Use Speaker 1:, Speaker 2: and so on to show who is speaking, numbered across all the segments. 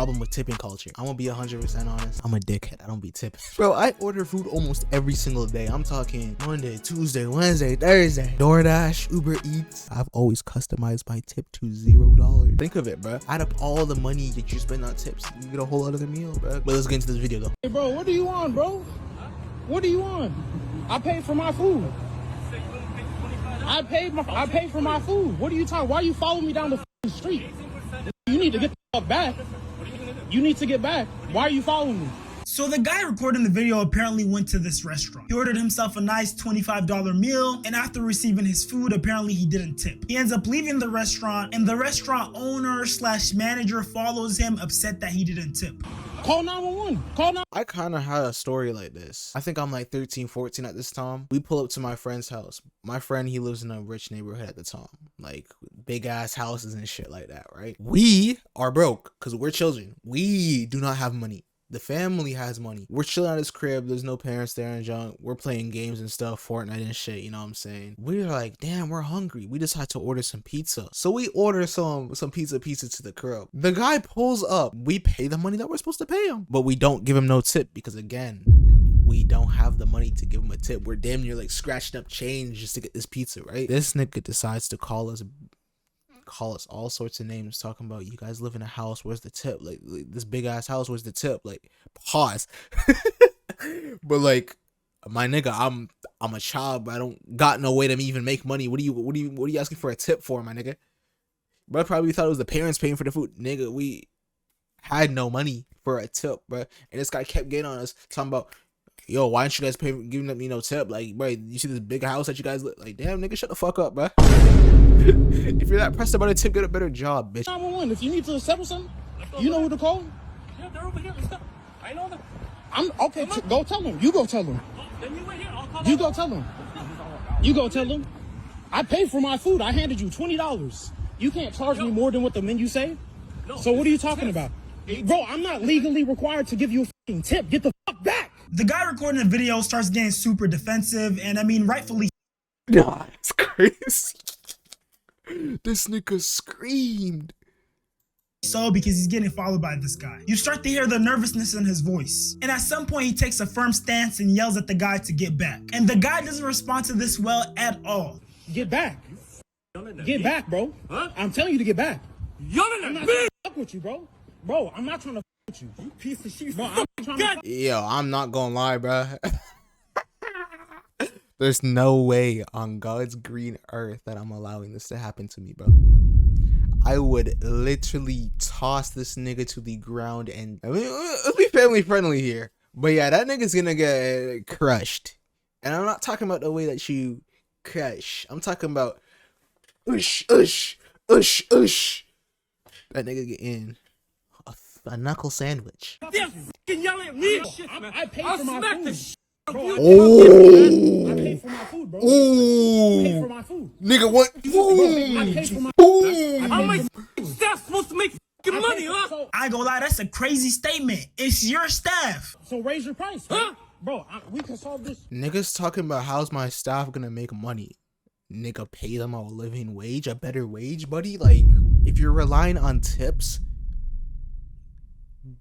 Speaker 1: problem with tipping culture. I'm gonna be 100% honest. I'm a dickhead. I don't be tipping. Bro, I order food almost every single day. I'm talking Monday, Tuesday, Wednesday, Thursday. DoorDash, Uber Eats. I've always customized my tip to $0. Think of it, bro. Add up all the money that you spend on tips. You get a whole other meal, bro. But let's get into this video though.
Speaker 2: Hey, bro, what do you want, bro? What do you want? I paid for my food. I paid for my food. What are you talking? Why you following me down the street? You need to get the fuck back. You need to get back. Why are you following me?
Speaker 3: So the guy recording the video apparently went to this restaurant. He ordered himself a nice $25 meal, and after receiving his food, apparently he didn't tip. He ends up leaving the restaurant, and the restaurant owner / manager follows him, upset that he didn't tip.
Speaker 2: Call 911. Call 911.
Speaker 1: I kind of had a story like this. I think I'm like 13, 14 at this time. We pull up to my friend's house. My friend, he lives in a rich neighborhood at the time. Like big ass houses and shit like that, right? We are broke because we're children. We do not have money. The family has money. We're chilling at his crib. There's no parents there and junk. We're playing games and stuff, Fortnite and shit, you know what I'm saying? We're like, damn, we're hungry. We just had to order some pizza. So we order some pizza to the crib. The guy pulls up. We pay the money that we're supposed to pay him, but we don't give him no tip because again, we don't have the money to give him a tip. We're damn near like scratching up change just to get this pizza, right? This nigga decides to call us all sorts of names, talking about, you guys live in a house, where's the tip? Like this big ass house, where's the tip? Like pause. But like, my nigga, I'm a child, but I don't got no way to even make money. What are you asking for a tip for, my nigga? Bro, probably thought it was the parents paying for the food. Nigga, we had no money for a tip, bro. And this guy kept getting on us, talking about, yo, why aren't you guys giving me no tip? Like, bro, you see this big house that you guys live? Like, damn, nigga, shut the fuck up, bro. If you're that pressed about a tip, get a better job, bitch.
Speaker 2: 911. If you need to settle something, you know who to call?
Speaker 4: Yeah, they're over here. Let's go. I know them.
Speaker 2: I'm okay. Go tell them. You go tell them.
Speaker 4: Then you wait here. I'll call
Speaker 2: You go tell them. You go tell them. I paid for my food. I handed you $20. You can't charge me more than what the menu say.
Speaker 4: No,
Speaker 2: So what are you talking about? Bro, I'm not legally required to give you a fucking tip. Get the fuck back.
Speaker 3: The guy recording the video starts getting super defensive, and I mean, rightfully.
Speaker 1: Nah, it's crazy. This nigga screamed.
Speaker 3: So, because he's getting followed by this guy. You start to hear the nervousness in his voice. And at some point, he takes a firm stance and yells at the guy to get back. And the guy doesn't respond to this well at all.
Speaker 2: Get back. Get back, bro.
Speaker 4: Huh?
Speaker 2: I'm telling you to get back.
Speaker 4: Yelling
Speaker 2: I'm
Speaker 4: at
Speaker 2: not
Speaker 4: me.
Speaker 2: trying to fuck with you, bro. Bro, I'm not trying to fuck with you. You piece of shit. Bro, I'm trying to fuck.
Speaker 1: Yo, I'm not gonna lie, bro. There's no way on God's green earth that I'm allowing this to happen to me, bro. I would literally toss this nigga to the ground and, I mean, let's be family friendly here. But yeah, that nigga's gonna get crushed. And I'm not talking about the way that you crush. I'm talking about ush. That nigga get in a knuckle sandwich.
Speaker 4: They're fucking yelling at me.
Speaker 2: I paid
Speaker 4: I'll
Speaker 2: for my
Speaker 4: smack
Speaker 2: food.
Speaker 4: the shit.
Speaker 2: Bro,
Speaker 1: Oh.
Speaker 2: I paid for my food, bro.
Speaker 1: Ooh.
Speaker 2: I paid for my food.
Speaker 1: Nigga, what?
Speaker 2: I paid for my
Speaker 1: Boom.
Speaker 4: How am I staff supposed to make fucking money, huh?
Speaker 2: So,
Speaker 3: I ain't gonna lie, that's a crazy statement. It's your staff.
Speaker 2: so raise your price,
Speaker 4: Huh?
Speaker 2: bro. We can solve this.
Speaker 1: Niggas talking about how's my staff gonna make money. Nigga, pay them a living wage, a better wage, buddy. Like, if you're relying on tips,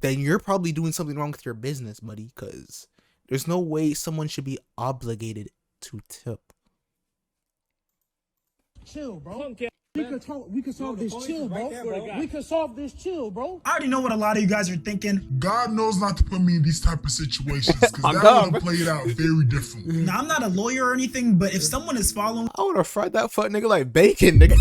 Speaker 1: then you're probably doing something wrong with your business, buddy, because there's no way someone should be obligated to tip.
Speaker 2: Chill, bro. We could solve this chill, bro. We could solve this chill, bro.
Speaker 3: I already know what a lot of you guys are thinking.
Speaker 5: God knows not to put me in these type of situations because that
Speaker 1: God,
Speaker 5: would have played out very differently.
Speaker 3: Now, I'm not a lawyer or anything, but if someone is following
Speaker 1: I would have fried that fuck nigga like bacon, nigga.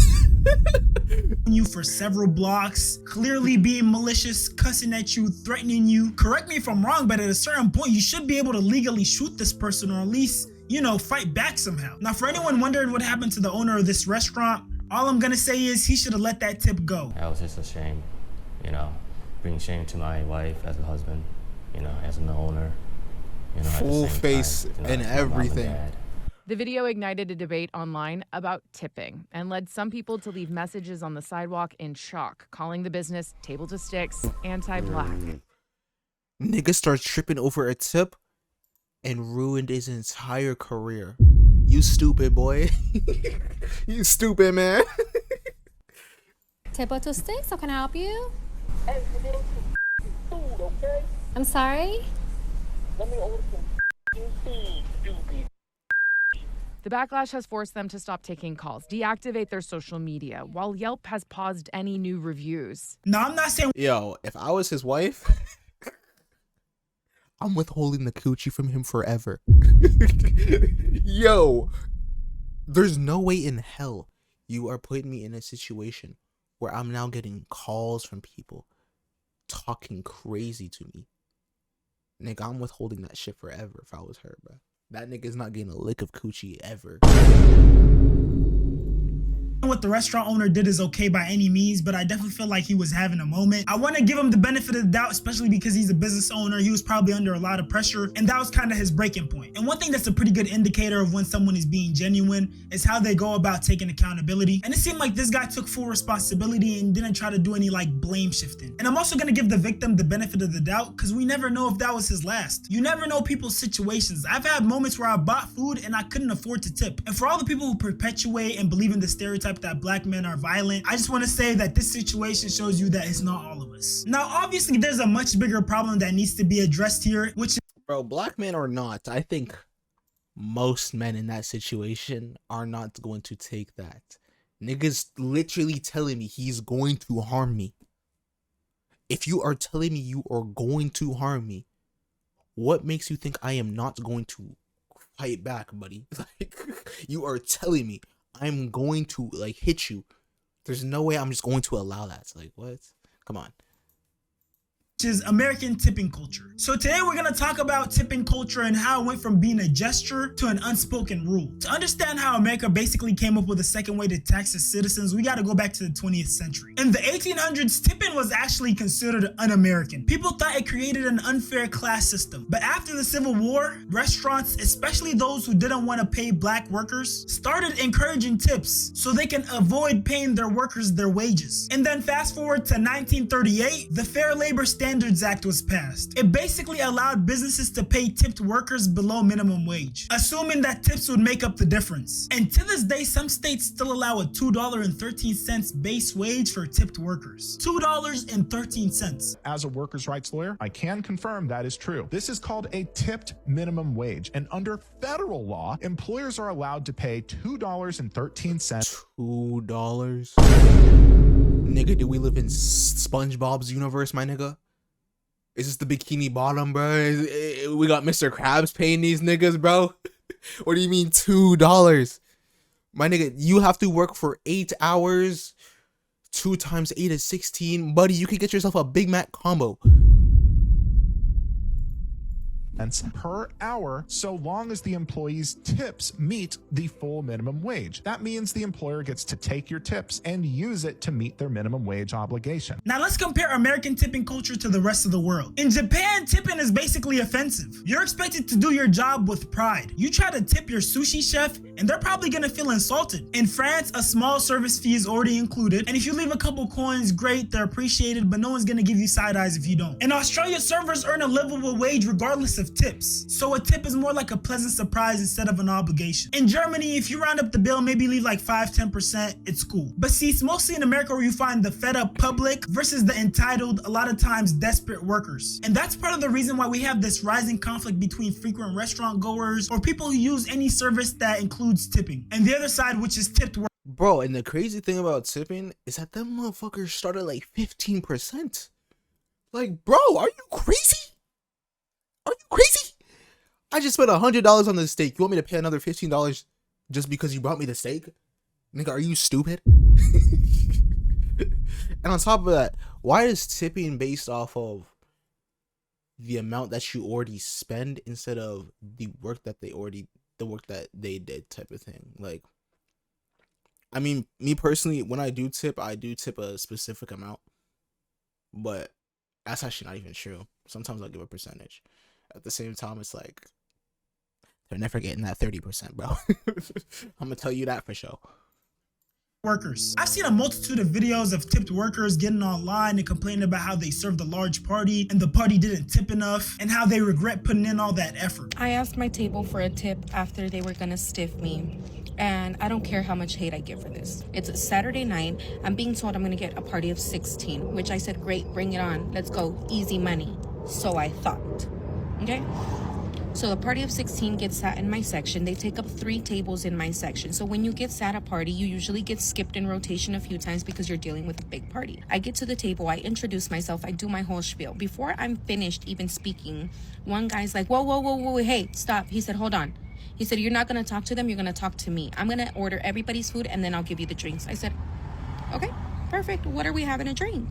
Speaker 3: you for several blocks, clearly being malicious, cussing at you, threatening you, correct me if I'm wrong, but at a certain point, you should be able to legally shoot this person or at least, you know, fight back somehow. Now, for anyone wondering what happened to the owner of this restaurant, all I'm gonna say is he should have let that tip go.
Speaker 6: That was just a shame, you know, bring shame to my wife as a husband, you know, as an owner, you know, at the
Speaker 1: Full
Speaker 6: same
Speaker 1: face
Speaker 6: time, you know,
Speaker 1: and
Speaker 6: as my mom and
Speaker 1: everything.
Speaker 6: dad.
Speaker 7: The video ignited a debate online about tipping and led some people to leave messages on the sidewalk in shock, calling the business table to sticks, anti-black.
Speaker 1: Nigga starts tripping over a tip and ruined his entire career. You stupid boy. You stupid man.
Speaker 8: Table to sticks, how can I help you? I'm sorry?
Speaker 7: The backlash has forced them to stop taking calls, deactivate their social media, while Yelp has paused any new reviews.
Speaker 3: No, I'm not saying
Speaker 1: Yo, if I was his wife, I'm withholding the coochie from him forever. Yo, there's no way in hell you are putting me in a situation where I'm now getting calls from people talking crazy to me. Nigga, I'm withholding that shit forever if I was her, bro. That nigga's not getting a lick of coochie ever.
Speaker 3: what the restaurant owner did is okay by any means, but I definitely feel like he was having a moment. I want to give him the benefit of the doubt, especially because he's a business owner. He was probably under a lot of pressure, and that was kind of his breaking point. And one thing that's a pretty good indicator of when someone is being genuine is how they go about taking accountability. And it seemed like this guy took full responsibility and didn't try to do any like blame shifting. And I'm also going to give the victim the benefit of the doubt because we never know if that was his last. You never know people's situations. I've had moments where I bought food and I couldn't afford to tip. And for all the people who perpetuate and believe in the stereotype that black men are violent, I just want to say that this situation shows you that it's not all of us. Now, obviously, there's a much bigger problem that needs to be addressed here, which is,
Speaker 1: bro, black men or not, I think most men in that situation are not going to take that. Niggas literally telling me he's going to harm me. If you are telling me you are going to harm me, what makes you think I am not going to fight back, buddy? Like, you are telling me I'm going to like hit you. There's no way I'm just going to allow that. It's like, what? Come on.
Speaker 3: is American tipping culture. So today we're going to talk about tipping culture and how it went from being a gesture to an unspoken rule. To understand how America basically came up with a second way to tax its citizens, we got to go back to the 20th century. In the 1800s, tipping was actually considered un-American. People thought it created an unfair class system. But after the Civil War, restaurants, especially those who didn't want to pay black workers, started encouraging tips so they can avoid paying their workers their wages. And then fast forward to 1938, the Fair Labor Standards Act was passed. It basically allowed businesses to pay tipped workers below minimum wage, assuming that tips would make up the difference. And to this day, some states still allow a $2.13 base wage for tipped workers. $2.13.
Speaker 9: As a workers' rights lawyer, I can confirm that is true. This is called a tipped minimum wage, and under federal law, employers are allowed to pay $2.13.
Speaker 1: $2? Nigga, do we live in SpongeBob's universe, my nigga? Is this the Bikini Bottom, bro? We got Mr. Krabs paying these niggas, bro? What do you mean $2? My nigga, you have to work for 8 hours. 2 times 8 is 16. Buddy, you could get yourself a Big Mac combo.
Speaker 9: Per hour, so long as the employee's tips meet the full minimum wage. That means the employer gets to take your tips and use it to meet their minimum wage obligation.
Speaker 3: Now let's compare American tipping culture to the rest of the world. In Japan, tipping is basically offensive. You're expected to do your job with pride. You try to tip your sushi chef and they're probably gonna feel insulted. In France, a small service fee is already included, and if you leave a couple coins, great, they're appreciated, but no one's gonna give you side eyes if you don't. In Australia, servers earn a livable wage regardless of tips, so a tip is more like a pleasant surprise instead of an obligation. In Germany, if you round up the bill, maybe leave like 5-10%, it's cool. But see, it's mostly in America where you find the fed up public versus the entitled, a lot of times desperate workers. And that's part of the reason why we have this rising conflict between frequent restaurant goers or people who use any service that includes tipping, and the other side, which is tipped work.
Speaker 1: Bro, and the crazy thing about tipping is that them motherfuckers started like 15%. Like, bro, are you crazy? Are you crazy? I just spent $100 on the steak. You want me to pay another $15 just because you brought me the steak? Nigga, are you stupid? And on top of that, why is tipping based off of the amount that you already spend instead of the work that they did type of thing? Like, I mean, me personally, when I do tip a specific amount, but that's actually not even true. Sometimes I'll give a percentage. At the same time, it's like, they're never getting that 30%, bro. I'm gonna tell you that for sure.
Speaker 3: Workers. I've seen a multitude of videos of tipped workers getting online and complaining about how they served a large party and the party didn't tip enough and how they regret putting in all that effort.
Speaker 10: I asked my table for a tip after they were gonna stiff me. And I don't care how much hate I get for this. It's a Saturday night. I'm being told I'm gonna get a party of 16, which I said, great, bring it on. Let's go, easy money. So I thought. Okay? So the party of 16 gets sat in my section. They take up 3 tables in my section. So when you get sat at a party, you usually get skipped in rotation a few times because you're dealing with a big party. I get to the table, I introduce myself, I do my whole spiel. Before I'm finished even speaking, one guy's like, whoa, hey, stop. He said, hold on. He said, you're not going to talk to them, you're going to talk to me. I'm going to order everybody's food and then I'll give you the drinks. I said, okay, perfect. What are we having a drink?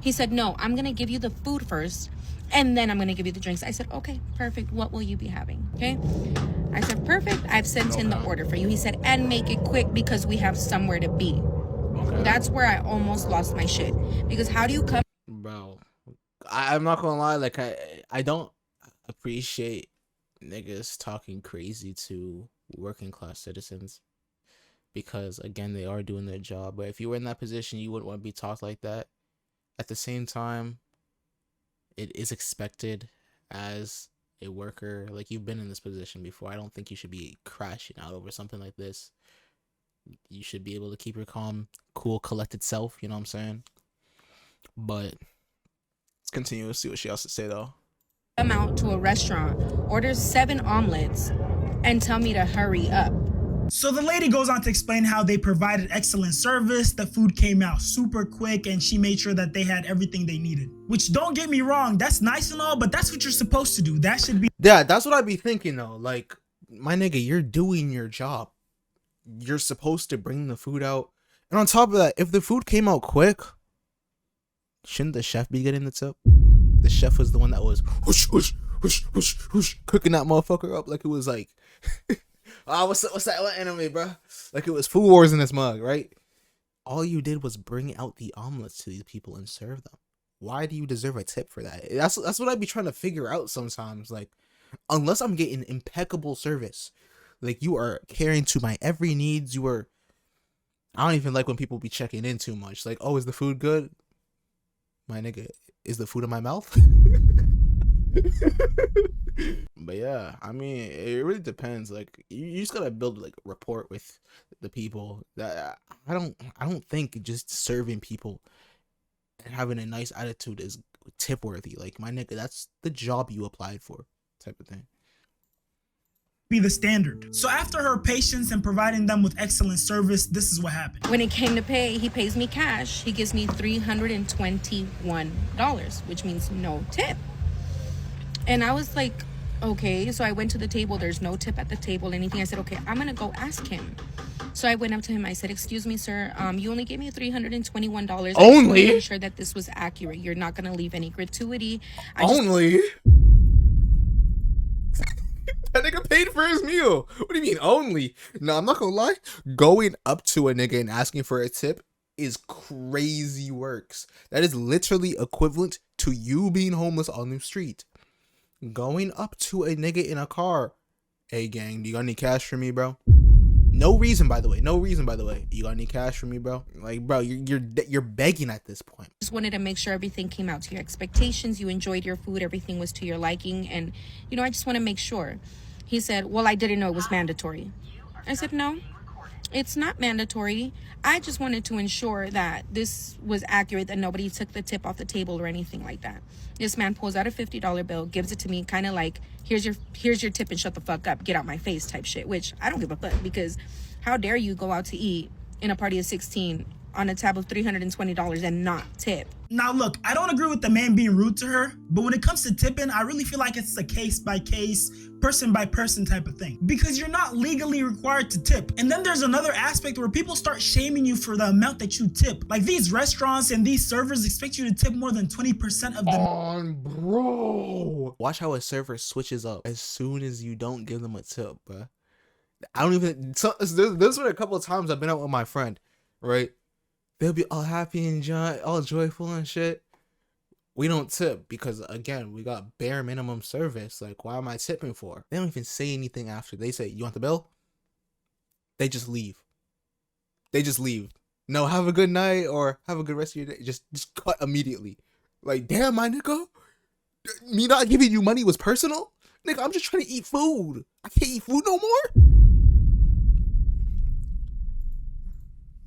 Speaker 10: He said, no, I'm going to give you the food first and then I'm going to give you the drinks. I said, okay, perfect. What will you be having? Okay. I said, perfect. I've sent in the order for you. He said, and make it quick because we have somewhere to be. That's where I almost lost my shit. Because how do you come?
Speaker 1: Bro, I'm not gonna lie. Like, I don't appreciate niggas talking crazy to working class citizens. Because, again, they are doing their job. But if you were in that position, you wouldn't want to be talked like that. At the same time, it is expected as a worker. Like, you've been in this position before. I don't think you should be crashing out over something like this. You should be able to keep your calm, cool, collected self. You know what I'm saying? But let's continue to see what she has to say, though.
Speaker 10: Come out to a restaurant, order 7 omelets, and tell me to hurry up.
Speaker 3: So the lady goes on to explain how they provided excellent service, the food came out super quick, and she made sure that they had everything they needed. Which, don't get me wrong, that's nice and all, but that's what you're supposed to do. That should be...
Speaker 1: Yeah, that's what I'd be thinking, though. Like, my nigga, you're doing your job. You're supposed to bring the food out. And on top of that, if the food came out quick, shouldn't the chef be getting the tip? The chef was the one that was whoosh, whoosh, whoosh, whoosh, whoosh, cooking that motherfucker up like it was like... what's that what anime, bro? Like it was Food Wars in this mug, right? All you did was bring out the omelets to these people and serve them. Why do you deserve a tip for that? That's what I'd be trying to figure out sometimes. Like, unless I'm getting impeccable service, like you are caring to my every needs. I don't even like when people be checking in too much. Like, oh, is the food good? My nigga, is the food in my mouth? But yeah, I mean, it really depends. Like, you just gotta build like rapport with the people. That I don't think just serving people and having a nice attitude is tip worthy. Like, my nigga, that's the job you applied for, type of thing.
Speaker 3: Be the standard. So after her patience and providing them with excellent service, this is what happened.
Speaker 10: When it came to pay, he pays me cash. He gives me $321, which means no tip. And I was like, okay. So I went to the table. There's no tip at the table, anything. I said, okay, I'm going to go ask him. So I went up to him. I said, excuse me, sir. You only gave me $321.
Speaker 1: Only?
Speaker 10: To make sure that this was accurate. You're not going to leave any gratuity.
Speaker 1: Only? That nigga paid for his meal. What do you mean only? No, I'm not gonna lie. Going up to a nigga and asking for a tip is crazy works. That is literally equivalent to you being homeless on the street. Going up to a nigga in a car. Hey gang, do you got any cash for me, bro? No reason, by the way. You got any cash for me, bro? Like, bro, you're begging at this point.
Speaker 10: Just wanted to make sure everything came out to your expectations. You enjoyed your food. Everything was to your liking. And, I just want to make sure. He said, well, I didn't know it was mandatory. I said, no, it's not mandatory. I just wanted to ensure that this was accurate, that nobody took the tip off the table or anything like that. This man pulls out a $50 bill, gives it to me, kind of like, here's your tip and shut the fuck up, get out my face type shit, which I don't give a fuck, because how dare you go out to eat in a party of 16 on a tab of $320 and not tip?
Speaker 3: Now look, I don't agree with the man being rude to her, but when it comes to tipping, I really feel like it's a case by case, person by person type of thing, because you're not legally required to tip. And then there's another aspect where people start shaming you for the amount that you tip. Like, these restaurants and these servers expect you to tip more than 20% of the...
Speaker 1: Bro. Watch how a server switches up as soon as you don't give them a tip, bro. I don't even... There's been a couple of times I've been out with my friend, right? They'll be all happy and all joyful and shit. We don't tip because, again, we got bare minimum service. Like, why am I tipping for? They don't even say anything after. They say, you want the bill? They just leave. No, have a good night or have a good rest of your day. Just cut immediately. Like, damn, my nigga. Me not giving you money was personal? Nigga, I'm just trying to eat food. I can't eat food no more?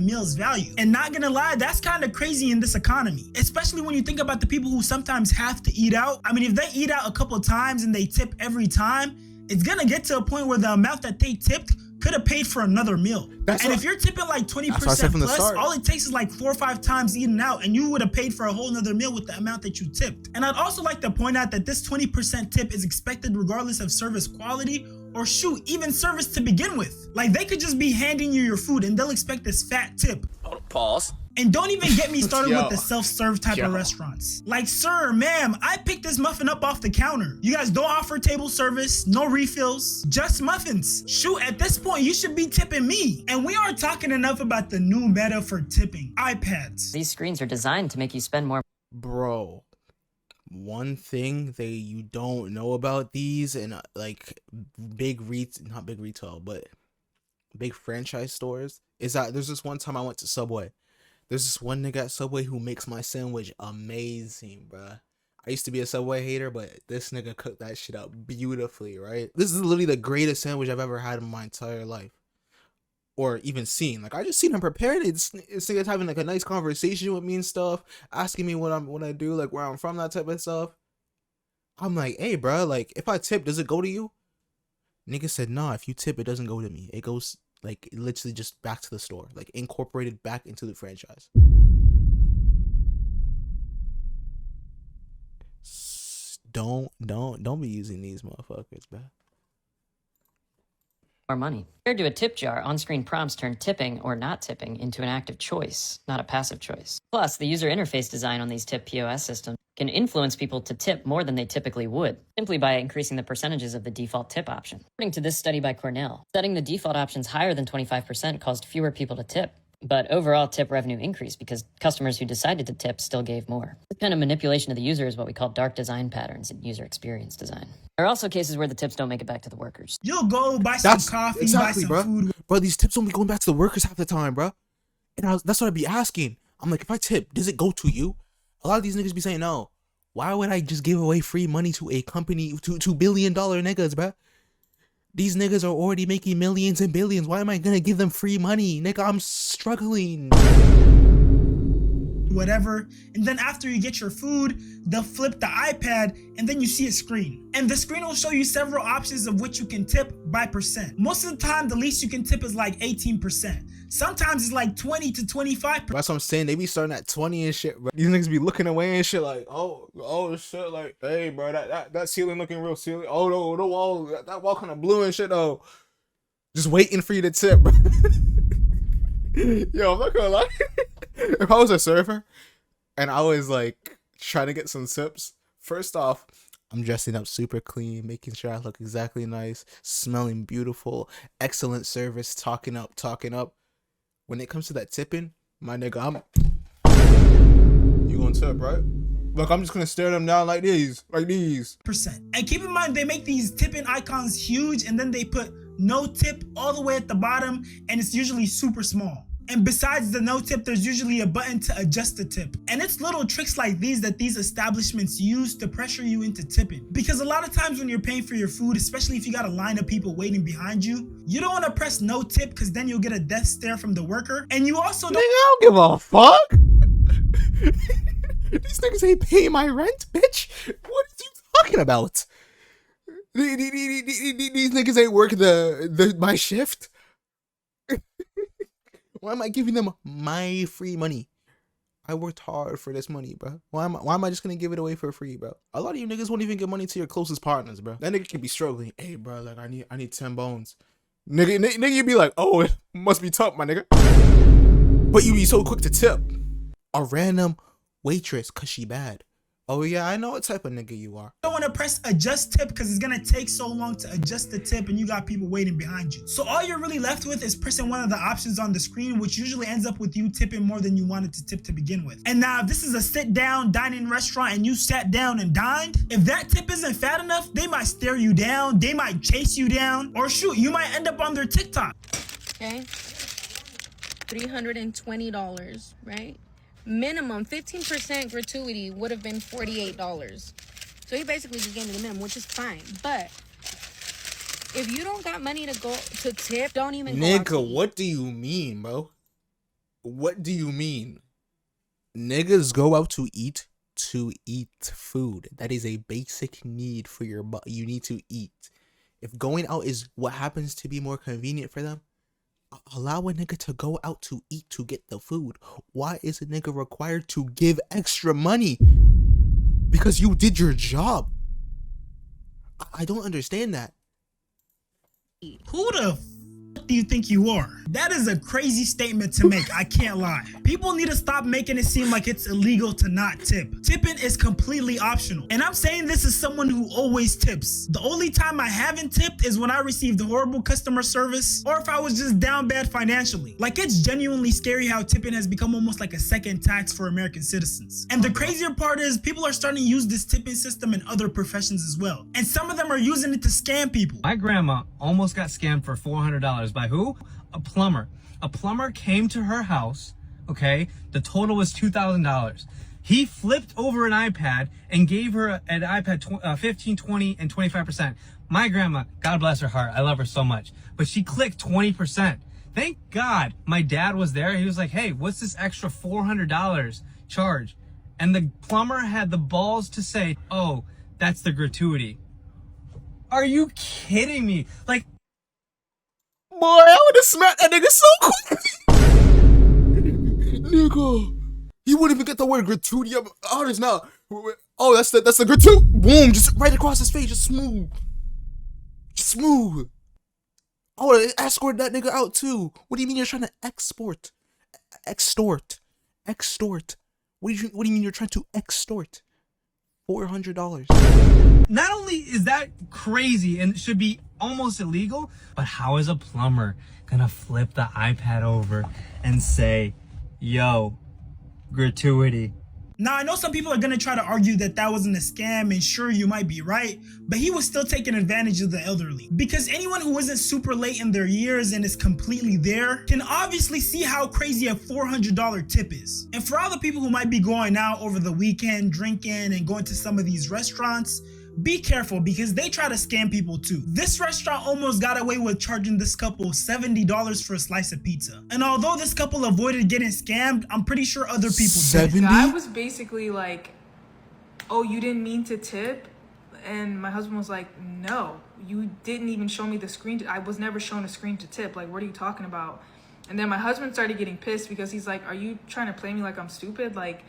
Speaker 3: meal's value. And not gonna lie, that's kind of crazy in this economy, especially when you think about the people who sometimes have to eat out. I mean, if they eat out a couple times and they tip every time, it's gonna get to a point where the amount that they tipped could have paid for another meal. If you're tipping like 20% plus, all it takes is like 4 or 5 times eating out and you would have paid for a whole nother meal with the amount that you tipped. And I'd also like to point out that this 20% tip is expected regardless of service quality or shoot, even service to begin with. Like they could just be handing you your food and they'll expect this fat tip.
Speaker 8: Pause.
Speaker 3: And don't even get me started with the self-serve type of restaurants. Like, sir, ma'am, I picked this muffin up off the counter. You guys don't offer table service, no refills, just muffins. Shoot, at this point, you should be tipping me. And we aren't talking enough about the new meta for tipping, iPads.
Speaker 11: These screens are designed to make you spend more.
Speaker 1: Bro, one thing that you don't know about these and like not big retail, but big franchise stores is that there's this one time I went to Subway. There's this one nigga at Subway who makes my sandwich amazing, bruh. I used to be a Subway hater, but this nigga cooked that shit up beautifully, right? This is literally the greatest sandwich I've ever had in my entire life. Or even seen. Like, I just seen him prepare it. This nigga's having like a nice conversation with me and stuff, asking me what I do, like where I'm from, that type of stuff. I'm like, hey, bruh, like, if I tip, does it go to you? Nigga said, nah, if you tip, it doesn't go to me. It goes, like, literally just back to the store. Like, incorporated back into the franchise. Don't be using these motherfuckers, bruh.
Speaker 11: More money. Compared to a tip jar, on-screen prompts turn tipping or not tipping into an active choice, not a passive choice. Plus, the user interface design on these tip POS systems can influence people to tip more than they typically would, simply by increasing the percentages of the default tip option. According to this study by Cornell, setting the default options higher than 25% caused fewer people to tip. But overall tip revenue increased because customers who decided to tip still gave more. This kind of manipulation of the user is what we call dark design patterns in user experience design. There are also cases where the tips don't make it back to the workers.
Speaker 3: You'll go buy some coffee, buy some food.
Speaker 1: Bro, these tips don't be going back to the workers half the time, bro. And that's what I'd be asking. I'm like, if I tip, does it go to you? A lot of these niggas be saying, no. Why would I just give away free money to a company, to $2 billion niggas, bro? These niggas are already making millions and billions. Why am I gonna give them free money? Nigga, I'm struggling.
Speaker 3: Whatever. And then after you get your food, they'll flip the iPad and then you see a screen. And the screen will show you several options of which you can tip by percent. Most of the time, the least you can tip is like 18%. Sometimes it's like 20 to 25%.
Speaker 1: That's what I'm saying. They be starting at 20 and shit, bro. These niggas be looking away and shit like, oh shit, like, hey, bro, that ceiling looking real ceiling. Oh, no, the wall, that wall kind of blue and shit, though. Just waiting for you to tip, bro. Yo, I'm not gonna lie. If I was a server and I was like trying to get some tips, first off, I'm dressing up super clean, making sure I look exactly nice, smelling beautiful, excellent service, talking up. When it comes to that tipping, my nigga, you gonna tip, right? Look, I'm just gonna stare them down like these.
Speaker 3: And keep in mind, they make these tipping icons huge and then they put no tip all the way at the bottom and it's usually super small. And besides the no tip, there's usually a button to adjust the tip. And it's little tricks like these that these establishments use to pressure you into tipping. Because a lot of times when you're paying for your food, especially if you got a line of people waiting behind you, you don't want to press no tip because then you'll get a death stare from the worker. And you also don't—
Speaker 1: Nigga, I don't give a fuck. These niggas ain't paying my rent, bitch. What are you talking about? These niggas ain't working my shift. Why am I giving them my free money? I worked hard for this money, bro. Why am I just gonna give it away for free, bro? A lot of you niggas won't even give money to your closest partners, bro. That nigga can be struggling. Hey, bro, like I need 10 bones. Nigga, you be like, oh, it must be tough, my nigga. But you be so quick to tip a random waitress cause she bad. Oh yeah, I know what type of nigga you are.
Speaker 3: You don't want to press adjust tip because it's going to take so long to adjust the tip and you got people waiting behind you. So all you're really left with is pressing one of the options on the screen, which usually ends up with you tipping more than you wanted to tip to begin with. And now if this is a sit down dining restaurant and you sat down and dined, if that tip isn't fat enough, they might stare you down, they might chase you down, or shoot, you might end up on their TikTok.
Speaker 10: Okay, $320, right? Minimum 15% gratuity would have been $48. So he basically just gave me the minimum, which is fine. But if you don't got money to go to tip, don't even go out to
Speaker 1: Nigga,
Speaker 10: eat.
Speaker 1: what do you mean, bro? What do you mean? Niggas go out to eat food. That is a basic need for your body. You need to eat. If going out is what happens to be more convenient for them, allow a nigga to go out to eat to get the food. Why is a nigga required to give extra money? Because you did your job. I don't understand that.
Speaker 3: Who the f do you think you are? That is a crazy statement to make, I can't lie. People need to stop making it seem like it's illegal to not tip. Tipping is completely optional. And I'm saying this as someone who always tips. The only time I haven't tipped is when I received horrible customer service or if I was just down bad financially. Like, it's genuinely scary how tipping has become almost like a second tax for American citizens. And the crazier part is people are starting to use this tipping system in other professions as well. And some of them are using it to scam people.
Speaker 8: My grandma almost got scammed for $400 by who? A plumber. A plumber came to her house, okay? The total was $2,000. He flipped over an iPad and gave her an iPad 15, 20, and 25%. My grandma, God bless her heart, I love her so much, but she clicked 20%. Thank God my dad was there. He was like, hey, what's this extra $400 charge? And the plumber had the balls to say, oh, that's the gratuity. Are you kidding me? Like,
Speaker 1: boy, I would have smacked that nigga so quick. Nigga, he wouldn't even get the word gratuity up. Oh, there's now. Oh, that's the gratuity. Boom, just right across his face, just smooth. Just smooth. I would have escorted that nigga out too. What do you mean you're trying to extort? What do you mean you're trying to extort? $400.
Speaker 8: not only is that crazy and should be almost illegal, but how is a plumber gonna flip the iPad over and say, yo, gratuity?
Speaker 3: Now, I know some people are going to try to argue that that wasn't a scam, and sure, you might be right, but he was still taking advantage of the elderly. Because anyone who isn't super late in their years and is completely there can obviously see how crazy a $400 tip is. And for all the people who might be going out over the weekend, drinking, and going to some of these restaurants, be careful because they try to scam people too. This restaurant almost got away with charging this couple $70 for a slice of pizza. And although this couple avoided getting scammed, I'm pretty sure other people did.
Speaker 12: The guy was basically like, oh, you didn't mean to tip? And my husband was like, no, you didn't even show me the screen. I was never shown a screen to tip. Like, what are you talking about? And then my husband started getting pissed because he's like, are you trying to play me like I'm stupid? Like,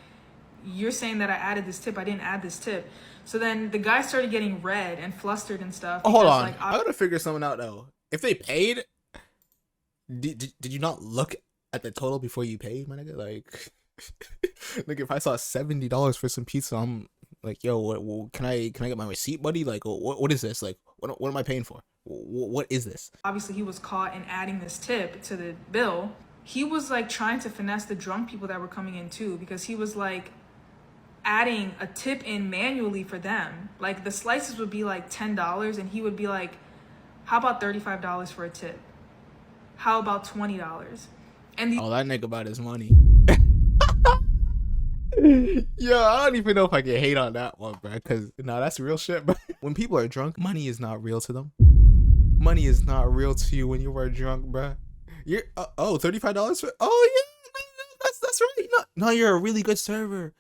Speaker 12: you're saying that I added this tip. I didn't add this tip. So then the guy started getting red and flustered and stuff.
Speaker 1: Oh, hold on.
Speaker 12: Like,
Speaker 1: I gotta figure something out though. If they paid, did you not look at the total before you paid, my nigga? Like, like if I saw $70 for some pizza, I'm like, yo, what can I get my receipt, buddy? Like, what is this? Like, what am I paying for? What is this?
Speaker 12: Obviously, he was caught in adding this tip to the bill. He was like trying to finesse the drunk people that were coming in too, because he was like adding a tip in manually for them. Like the slices would be like $10 and he would be like, how about $35 for a tip? How about $20? And
Speaker 1: oh, that nigga about his money. Yo, I don't even know if I can hate on that one, bro, because no, that's real shit. But when people are drunk, money is not real to them. Money is not real to you when you are drunk, bro. You're oh, $35 for, oh yeah, that's right. No, you're a really good server.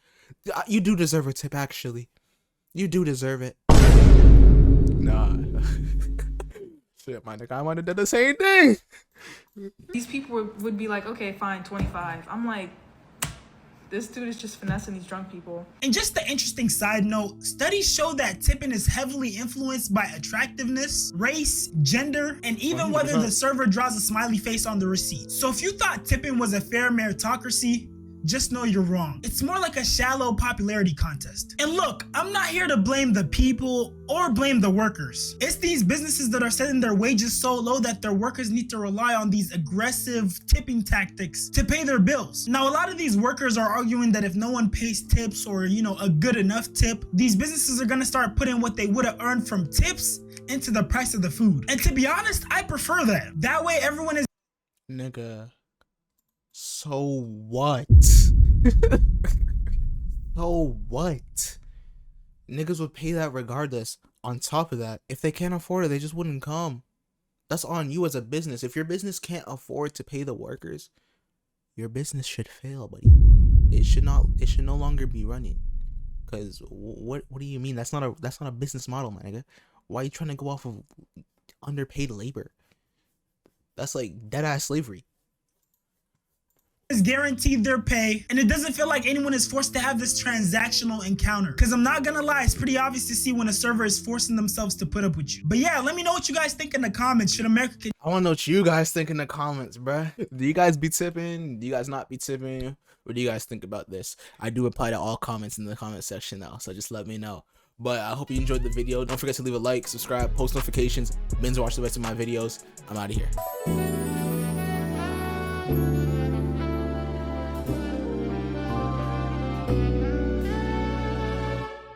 Speaker 1: You do deserve a tip, actually. You do deserve it. Nah. Shit, my nigga, I might have done the same thing.
Speaker 12: these people would be like, okay, fine, 25. I'm like, this dude is just finessing these drunk people.
Speaker 3: And just the interesting side note, studies show that tipping is heavily influenced by attractiveness, race, gender, and even
Speaker 1: 100%.
Speaker 3: whether the server draws a smiley face on the receipt. So if you thought tipping was a fair meritocracy, just know you're wrong. It's more like a shallow popularity contest. And look, I'm not here to blame the people or blame the workers. It's these businesses that are setting their wages so low that their workers need to rely on these aggressive tipping tactics to pay their bills. Now, a lot of these workers are arguing that if no one pays tips or, you know, a good enough tip, these businesses are gonna start putting what they would have earned from tips into the price of the food. And to be honest, I prefer that. That way everyone is—
Speaker 1: Nigga. So what? So what? Niggas would pay that regardless. On top of that, if they can't afford it, they just wouldn't come. That's on you as a business. If your business can't afford to pay the workers, your business should fail, buddy. It should no longer be running. Cause what do you mean? That's not a business model, my nigga. Why are you trying to go off of underpaid labor? That's like dead ass slavery.
Speaker 3: Is guaranteed their pay, and it doesn't feel like anyone is forced to have this transactional encounter. Because I'm not gonna lie, it's pretty obvious to see when a server is forcing themselves to put up with you. But yeah, let me know what you guys think in the comments. Should America...
Speaker 1: I want to know what you guys think in the comments, bruh. Do you guys be tipping? Do you guys not be tipping? What do you guys think about this? I do reply to all comments in the comment section now, so just let me know. But I hope you enjoyed the video. Don't forget to leave a like, subscribe, post notifications, binge watch the rest of my videos. I'm out of here.